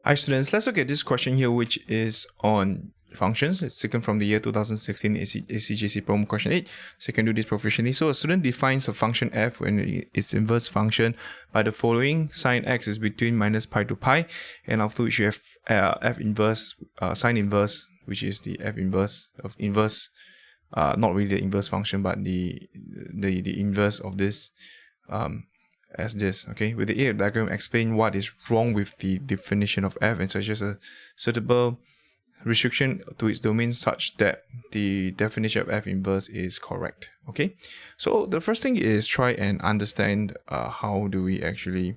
Hi students, let's look at this question here, which is on functions. It's taken from the year 2016 ACJC promo question 8. So you can do this proficiently. So a student defines a function f when its inverse function by the following: sine x is between minus pi to pi, and after which you have f inverse, sine inverse, which is the f inverse of inverse, not really the inverse function, but the inverse of this, as this. Okay, with the A diagram, explain what is wrong with the definition of f and suggest a suitable restriction to its domain such that the definition of f inverse is correct. Okay, so the first thing is try and understand how do we actually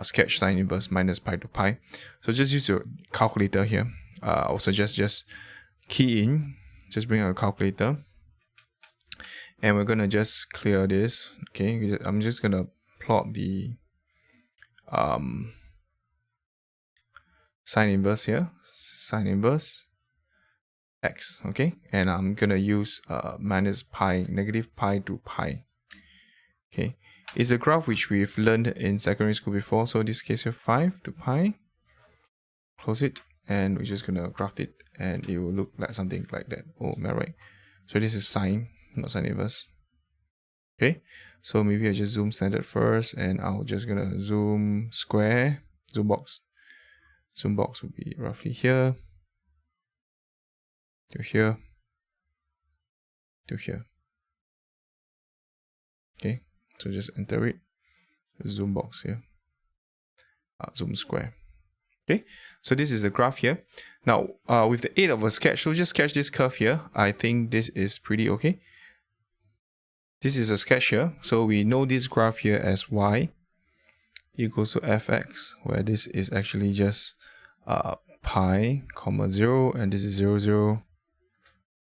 sketch sine inverse minus pi to pi. So just use your calculator here. I'll suggest just key in, just bring out a calculator, and we're gonna just clear this. Okay, I'm just gonna plot the sine inverse here, sine inverse x, okay, and I'm gonna use minus pi, negative pi to pi. Okay, it's a graph which we've learned in secondary school before. So in this case here, 5 to pi, close it, and we're just gonna graph it, and it will look like something like that. Oh, am I right? So this is sine, not sine inverse. Okay, so maybe I just zoom standard first, and I'll just gonna zoom square, zoom box. Zoom box will be roughly here, to here, to here. Okay, so just enter it, zoom box here, zoom square. Okay, so this is the graph here. Now, with the aid of a sketch, so just sketch this curve here. I think this is pretty okay. This is a sketch here, so we know this graph here as y equals to fx, where this is actually just pi, comma 0, and this is 0, 0,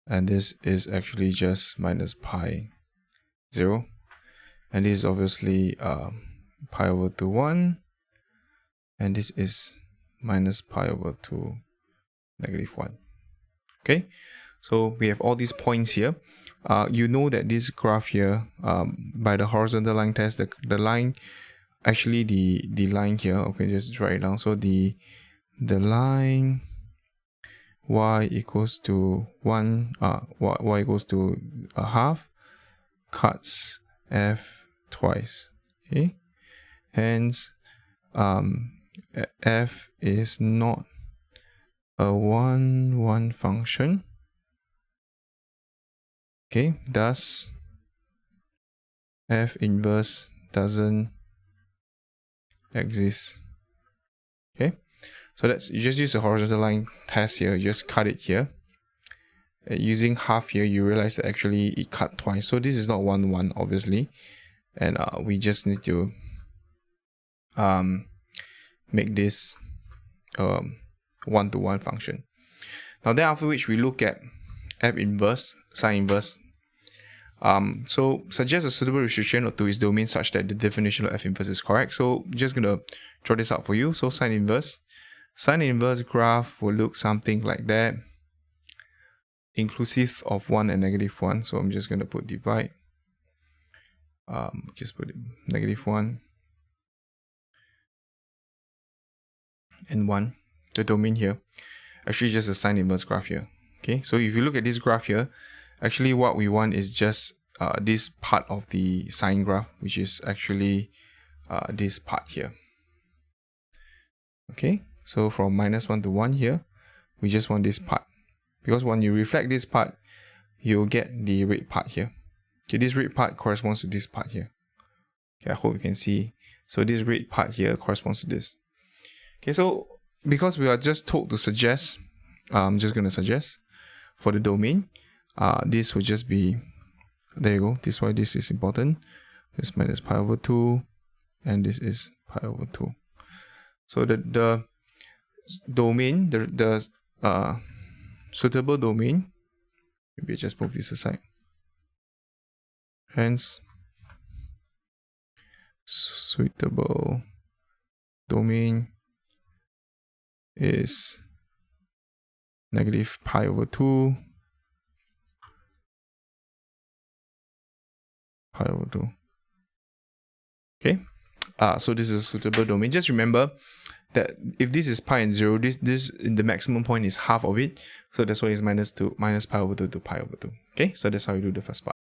and this is actually just minus pi 0, and this is obviously pi over 2, 1, and this is minus pi over 2, negative 1. Okay, so we have all these points here. You know that this graph here, by the horizontal line test, the line, actually the line here, okay, just write it down. So the line y equals to 1, y equals to a half, cuts f twice. Okay, hence f is not a 1-1 function. Okay, thus f inverse doesn't exist. Okay, so that's, you just use the horizontal line test here, you just cut it here. Using half here, you realize that actually it cut twice. So this is not 1-1, obviously, and we just need to make this 1-to-1 function. Now then, after which we look at f inverse, sine inverse. So suggest a suitable restriction to its domain such that the definition of f inverse is correct. So I'm just gonna draw this out for you. So sine inverse graph will look something like that, inclusive of 1 and negative 1. So I'm just gonna put divide. Just put it negative 1 and 1. The domain here, actually just a sine inverse graph here. Okay, so if you look at this graph here, actually what we want is just this part of the sine graph, which is actually this part here. Okay, so from -1 to 1 here, we just want this part, because when you reflect this part, you'll get the red part here. Okay, this red part corresponds to this part here. Okay, I hope you can see. So this red part here corresponds to this. Okay, so because we are just told to suggest, I'm just going to suggest for the domain, this would just be, there you go, this is why this is important. This minus pi over 2, and this is pi over 2. So the domain, the suitable domain, maybe I just move this aside. Hence, suitable domain is negative pi over 2, pi over 2. Okay, so this is a suitable domain. Just remember, that if this is pi and 0, this the maximum point is half of it. So that's why it's minus pi over 2 to pi over 2. Okay, so that's how you do the first part.